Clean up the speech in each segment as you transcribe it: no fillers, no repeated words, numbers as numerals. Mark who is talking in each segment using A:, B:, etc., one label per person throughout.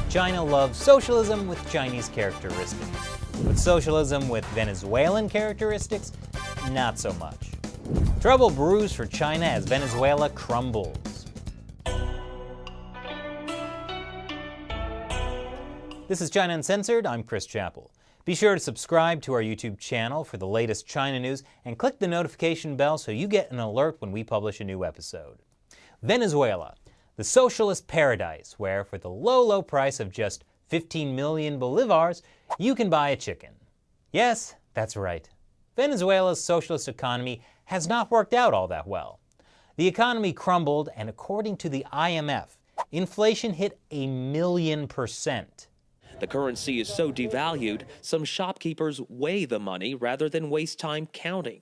A: China loves socialism with Chinese characteristics. But socialism with Venezuelan characteristics, not so much. Trouble brews for China as Venezuela crumbles. This is China Uncensored. I'm Chris Chappell. Be sure to subscribe to our YouTube channel for the latest China news and click the notification bell so you get an alert when we publish a new episode. Venezuela, the socialist paradise where for the low price of just 15 million bolivars, you can buy a chicken. Yes, that's right. Venezuela's socialist economy has not worked out all that well. The economy crumbled, and according to the IMF, inflation hit 1,000,000%.
B: The currency is so devalued, some shopkeepers weigh the money rather than waste time counting.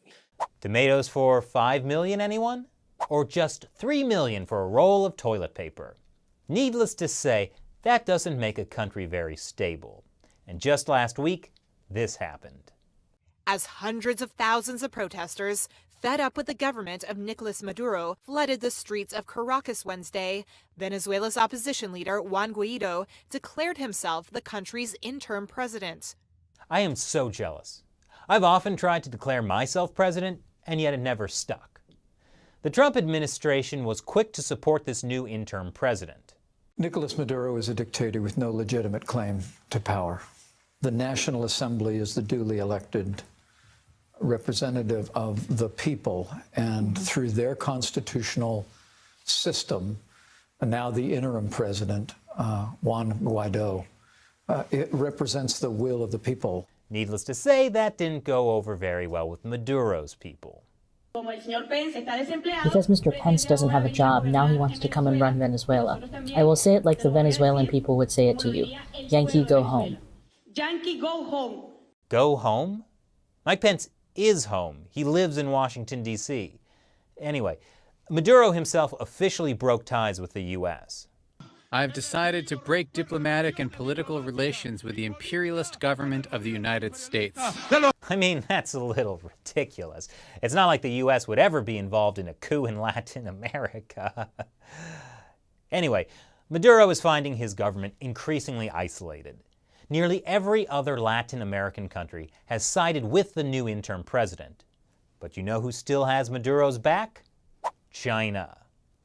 A: Tomatoes for 5 million, anyone? Or just 3 million for a roll of toilet paper? Needless to say, that doesn't make a country very stable. And just last week, this happened.
C: As hundreds of thousands of protesters, fed up with the government of Nicolas Maduro, flooded the streets of Caracas Wednesday, Venezuela's opposition leader Juan Guaido declared himself the country's interim president.
A: I am so jealous. I've often tried to declare myself president, and yet it never stuck. The Trump administration was quick to support this new interim president.
D: Nicolas Maduro is a dictator with no legitimate claim to power. The National Assembly is the duly elected representative of the people, and through their constitutional system, now the interim president, Juan Guaido, it represents the will of the people.
A: Needless to say, that didn't go over very well with Maduro's people.
E: Because Mr. Pence doesn't have a job, now he wants to come and run Venezuela. I will say it like the Venezuelan people would say it to you. Yankee, go home.
F: Yankee, go home.
A: Go home? Mike Pence is home. He lives in Washington, D.C. Anyway, Maduro himself officially broke ties with the U.S.
G: I've decided to break diplomatic and political relations with the imperialist government of the United States.
A: I mean, that's a little ridiculous. It's not like the U.S. would ever be involved in a coup in Latin America. Anyway, Maduro is finding his government increasingly isolated. Nearly every other Latin American country has sided with the new interim president. But you know who still has Maduro's back? China.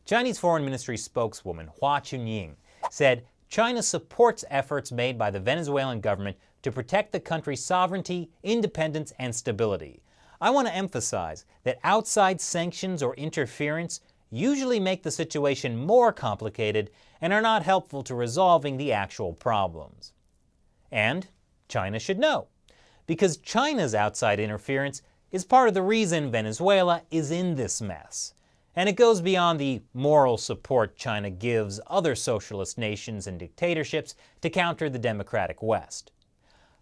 A: Chinese Foreign Ministry spokeswoman Hua Chunying said China supports efforts made by the Venezuelan government to protect the country's sovereignty, independence, and stability. I want to emphasize that outside sanctions or interference usually make the situation more complicated and are not helpful to resolving the actual problems. And China should know, because China's outside interference is part of the reason Venezuela is in this mess. And it goes beyond the moral support China gives other socialist nations and dictatorships to counter the democratic West.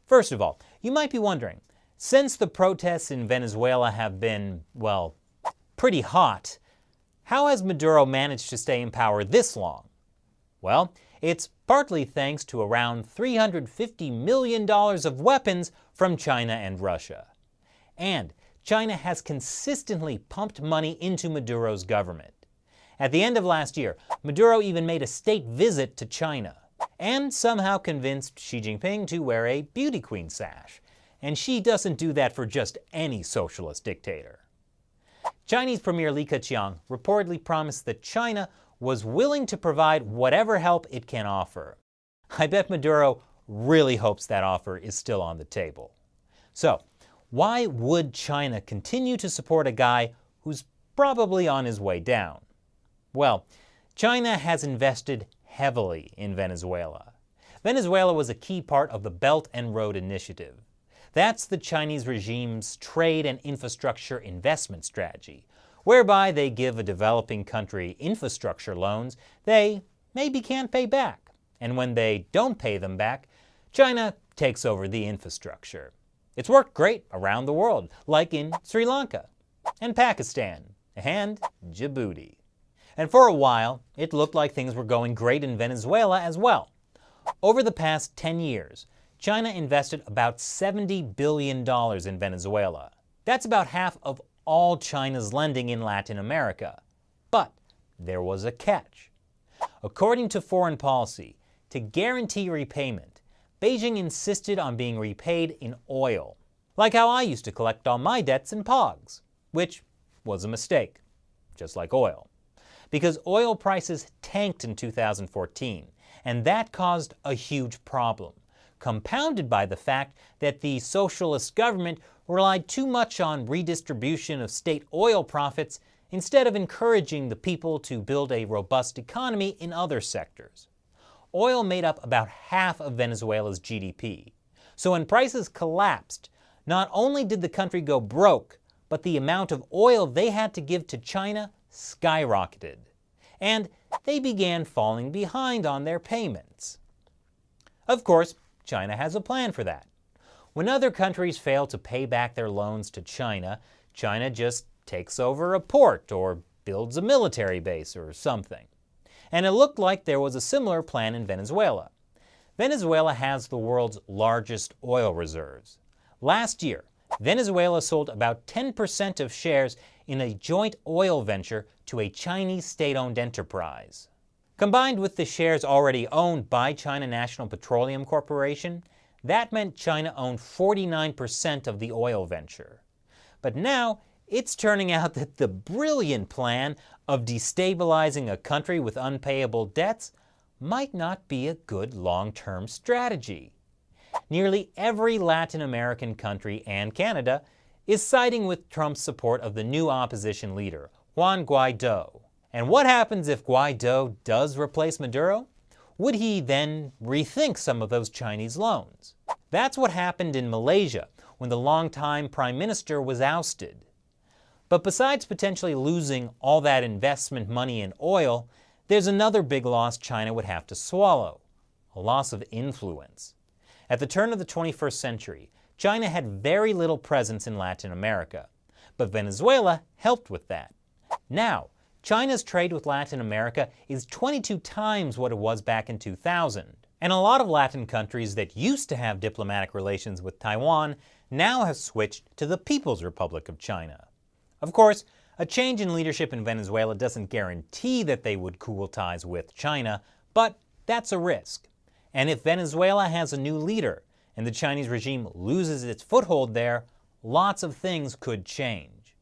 A: First of all, you might be wondering, since the protests in Venezuela have been, well, pretty hot, how has Maduro managed to stay in power this long? Well, it's partly thanks to around $350 million of weapons from China and Russia. And China has consistently pumped money into Maduro's government. At the end of last year, Maduro even made a state visit to China and somehow convinced Xi Jinping to wear a beauty queen sash. And Xi doesn't do that for just any socialist dictator. Chinese Premier Li Keqiang reportedly promised that China was willing to provide whatever help it can offer. I bet Maduro really hopes that offer is still on the table. So, why would China continue to support a guy who's probably on his way down? Well, China has invested heavily in Venezuela. Venezuela was a key part of the Belt and Road Initiative. That's the Chinese regime's trade and infrastructure investment strategy, whereby they give a developing country infrastructure loans they maybe can't pay back. And when they don't pay them back, China takes over the infrastructure. It's worked great around the world, like in Sri Lanka, and Pakistan, and Djibouti. And for a while, it looked like things were going great in Venezuela as well. Over the past 10 years, China invested about $70 billion in Venezuela. That's about half of all China's lending in Latin America. But there was a catch. According to Foreign Policy, to guarantee repayment, Beijing insisted on being repaid in oil. Like how I used to collect all my debts in POGs, which was a mistake, just like oil. Because oil prices tanked in 2014, and that caused a huge problem, compounded by the fact that the socialist government relied too much on redistribution of state oil profits instead of encouraging the people to build a robust economy in other sectors. Oil made up about half of Venezuela's GDP. So when prices collapsed, not only did the country go broke, but the amount of oil they had to give to China skyrocketed. And they began falling behind on their payments. Of course, China has a plan for that. When other countries fail to pay back their loans to China, China just takes over a port or builds a military base or something. And it looked like there was a similar plan in Venezuela. Venezuela has the world's largest oil reserves. Last year, Venezuela sold about 10% of shares in a joint oil venture to a Chinese state-owned enterprise. Combined with the shares already owned by China National Petroleum Corporation, that meant China owned 49% of the oil venture. But now, it's turning out that the brilliant plan of destabilizing a country with unpayable debts might not be a good long-term strategy. Nearly every Latin American country and Canada is siding with Trump's support of the new opposition leader, Juan Guaido. And what happens if Guaido does replace Maduro? Would he then rethink some of those Chinese loans? That's what happened in Malaysia when the longtime prime minister was ousted. But besides potentially losing all that investment money in oil, there's another big loss China would have to swallow: a loss of influence. At the turn of the 21st century, China had very little presence in Latin America, but Venezuela helped with that. Now, China's trade with Latin America is 22 times what it was back in 2000. And a lot of Latin countries that used to have diplomatic relations with Taiwan now have switched to the People's Republic of China. Of course, a change in leadership in Venezuela doesn't guarantee that they would cool ties with China, but that's a risk. And if Venezuela has a new leader and the Chinese regime loses its foothold there, lots of things could change.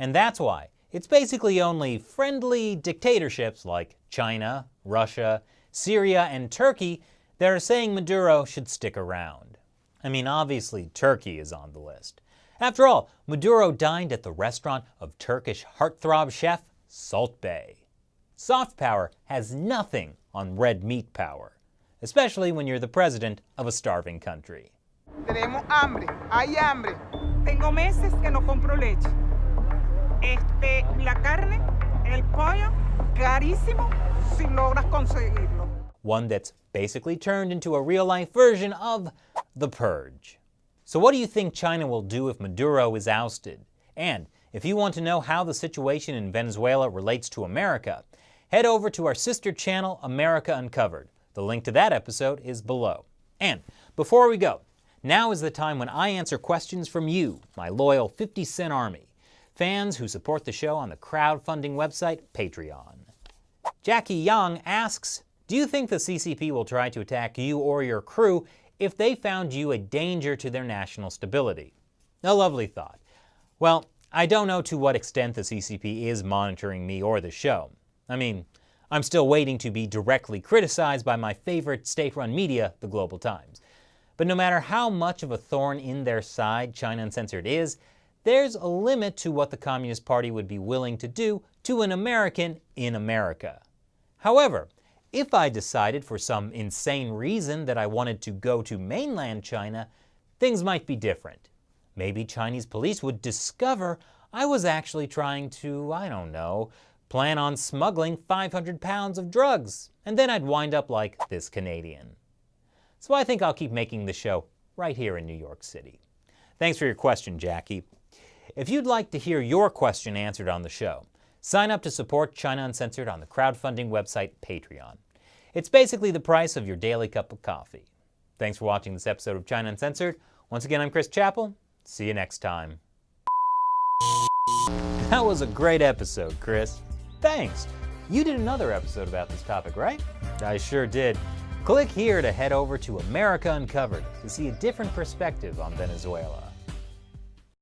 A: And that's why it's basically only friendly dictatorships like China, Russia, Syria, and Turkey that are saying Maduro should stick around. I mean, obviously Turkey is on the list. After all, Maduro dined at the restaurant of Turkish heartthrob chef Salt Bay. Soft power has nothing on red meat power, especially when you're the president of a starving country.
F: Tenemos hambre, hay hambre. Tengo meses que no compro leche. La carne, el pollo, carísimo si logras conseguirlo.
A: One that's basically turned into a real-life version of The Purge. So what do you think China will do if Maduro is ousted? And if you want to know how the situation in Venezuela relates to America, head over to our sister channel, America Uncovered. The link to that episode is below. And before we go, now is the time when I answer questions from you, my loyal 50-cent army, fans who support the show on the crowdfunding website Patreon. Jackie Young asks, do you think the CCP will try to attack you or your crew if they found you a danger to their national stability? A lovely thought. Well, I don't know to what extent the CCP is monitoring me or the show. I mean, I'm still waiting to be directly criticized by my favorite state-run media, the Global Times. But no matter how much of a thorn in their side China Uncensored is, there's a limit to what the Communist Party would be willing to do to an American in America. However, if I decided for some insane reason that I wanted to go to mainland China, things might be different. Maybe Chinese police would discover I was actually trying to, I don't know, plan on smuggling 500 pounds of drugs, and then I'd wind up like this Canadian. So I think I'll keep making the show right here in New York City. Thanks for your question, Jackie. If you'd like to hear your question answered on the show, sign up to support China Uncensored on the crowdfunding website Patreon. It's basically the price of your daily cup of coffee. Thanks for watching this episode of China Uncensored. Once again, I'm Chris Chappell. See you next time. That was a great episode, Chris. Thanks. You did another episode about this topic, right? I sure did. Click here to head over to America Uncovered to see a different perspective on Venezuela.